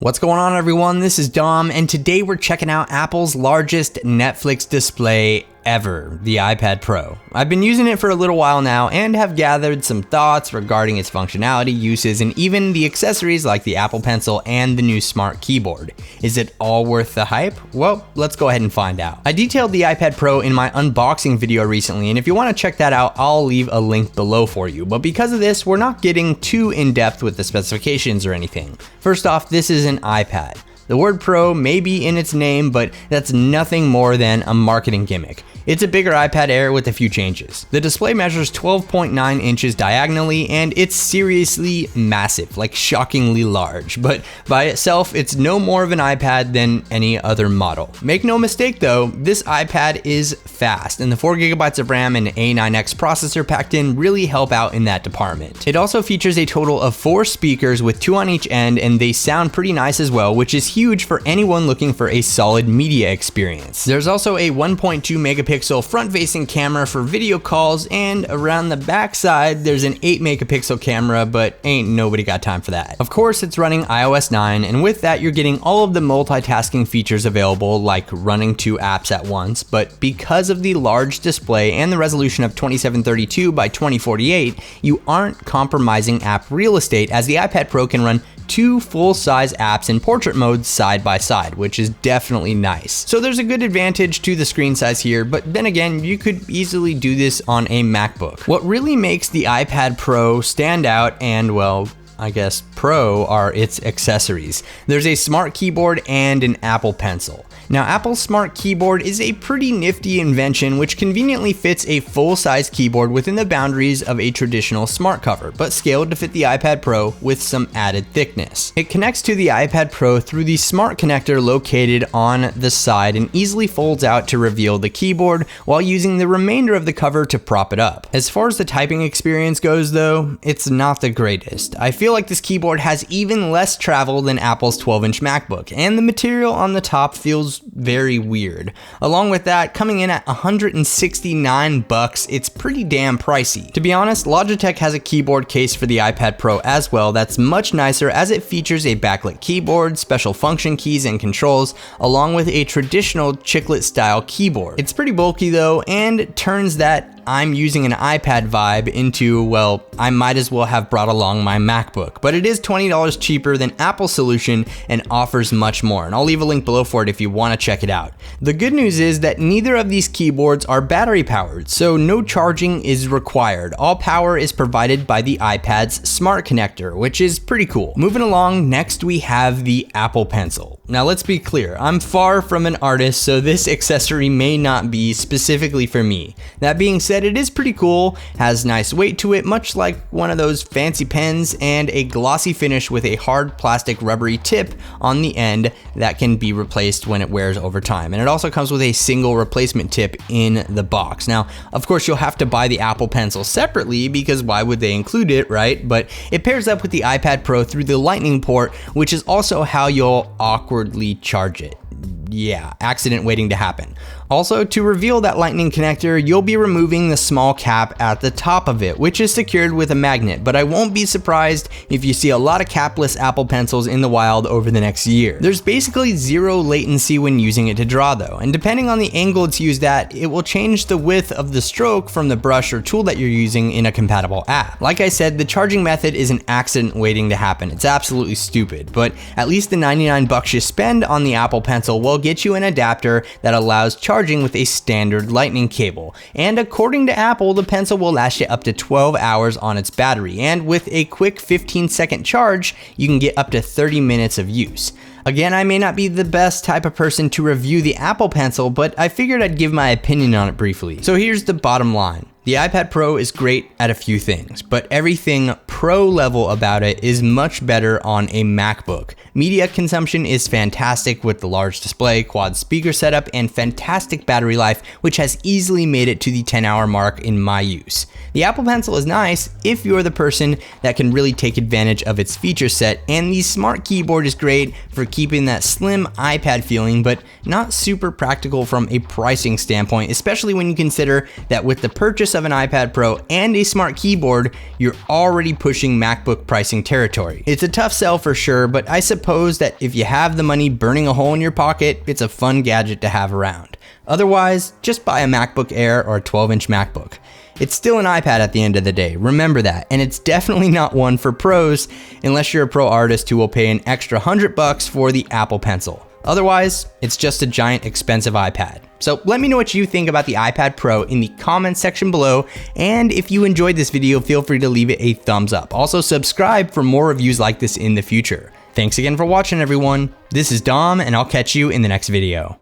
What's going on, everyone? This is Dom, and today we're checking out Apple's largest Netflix display ever, the iPad Pro. I've been using it for a little while now and have gathered some thoughts regarding its functionality, uses, and even the accessories like the Apple Pencil and the new smart keyboard. Is it all worth the hype? Well, let's go ahead and find out. I detailed the iPad Pro in my unboxing video recently, and if you want to check that out, I'll leave a link below for you. But because of this, we're not getting too in-depth with the specifications or anything. First off, this is an iPad. The word Pro may be in its name, but that's nothing more than a marketing gimmick. It's a bigger iPad Air with a few changes. The display measures 12.9 inches diagonally, and it's seriously massive, like shockingly large. But by itself, it's no more of an iPad than any other model. Make no mistake though, this iPad is fast, and the 4GB of RAM and A9X processor packed in really help out in that department. It also features a total of 4 speakers with 2 on each end, and they sound pretty nice as well, which is huge for anyone looking for a solid media experience. There's also a 1.2 megapixel front-facing camera for video calls, and around the back side there's an 8 megapixel camera, but ain't nobody got time for that. Of course, it's running iOS 9, and with that you're getting all of the multitasking features available, like running 2 apps at once. But because of the large display and the resolution of 2732 by 2048, you aren't compromising app real estate, as the iPad Pro can run 2 full-size apps in portrait mode side by side, which is definitely nice. So there's a good advantage to the screen size here, but then again, you could easily do this on a MacBook. What really makes the iPad Pro stand out, and well, I guess pro, are its accessories. There's a smart keyboard and an Apple Pencil. Now, Apple's smart keyboard is a pretty nifty invention which conveniently fits a full-size keyboard within the boundaries of a traditional smart cover, but scaled to fit the iPad Pro with some added thickness. It connects to the iPad Pro through the smart connector located on the side and easily folds out to reveal the keyboard while using the remainder of the cover to prop it up. As far as the typing experience goes though, it's not the greatest. I feel like this keyboard has even less travel than Apple's 12-inch MacBook, and the material on the top feels very weird. Along with that, coming in at $169, it's pretty damn pricey. To be honest, Logitech has a keyboard case for the iPad Pro as well that's much nicer, as it features a backlit keyboard, special function keys and controls, along with a traditional chiclet style keyboard. It's pretty bulky though, and turns that I'm using an iPad vibe into, well, I might as well have brought along my MacBook. But it is $20 cheaper than Apple's solution and offers much more, and I'll leave a link below for it if you want to check it out. The good news is that neither of these keyboards are battery powered, so no charging is required. All power is provided by the iPad's smart connector, which is pretty cool. Moving along, next we have the Apple Pencil. Now let's be clear, I'm far from an artist, so this accessory may not be specifically for me. That being said, it is pretty cool, has nice weight to it, much like one of those fancy pens, and a glossy finish with a hard plastic rubbery tip on the end that can be replaced when it wears over time. And it also comes with a single replacement tip in the box. Now, of course, you'll have to buy the Apple Pencil separately, because why would they include it, right? But it pairs up with the iPad Pro through the Lightning port, which is also how you'll awkwardly charge it. Yeah, accident waiting to happen. Also, to reveal that Lightning connector, you'll be removing the small cap at the top of it, which is secured with a magnet, but I won't be surprised if you see a lot of capless Apple Pencils in the wild over the next year. There's basically zero latency when using it to draw though, and depending on the angle it's used at, it will change the width of the stroke from the brush or tool that you're using in a compatible app. Like I said, the charging method is an accident waiting to happen. It's absolutely stupid, but at least the $99 you spend on the Apple Pencil will get you an adapter that allows charging with a standard Lightning cable. And according to Apple, the Pencil will last you up to 12 hours on its battery, and with a quick 15-second charge, you can get up to 30 minutes of use. Again, I may not be the best type of person to review the Apple Pencil, but I figured I'd give my opinion on it briefly. So here's the bottom line. The iPad Pro is great at a few things, but everything pro level about it is much better on a MacBook. Media consumption is fantastic with the large display, quad speaker setup, and fantastic battery life, which has easily made it to the 10-hour mark in my use. The Apple Pencil is nice if you're the person that can really take advantage of its feature set, and the smart keyboard is great for keeping that slim iPad feeling, but not super practical from a pricing standpoint, especially when you consider that with the purchase of an iPad Pro and a smart keyboard, you're already pushing MacBook pricing territory. It's a tough sell for sure, but I suppose that if you have the money burning a hole in your pocket, it's a fun gadget to have around. Otherwise, just buy a MacBook Air or a 12-inch MacBook. It's still an iPad at the end of the day, remember that, and it's definitely not one for pros unless you're a pro artist who will pay an extra $100 for the Apple Pencil. Otherwise, it's just a giant expensive iPad. So let me know what you think about the iPad Pro in the comments section below, and if you enjoyed this video, feel free to leave it a thumbs up. Also subscribe for more reviews like this in the future. Thanks again for watching everyone. This is Dom, and I'll catch you in the next video.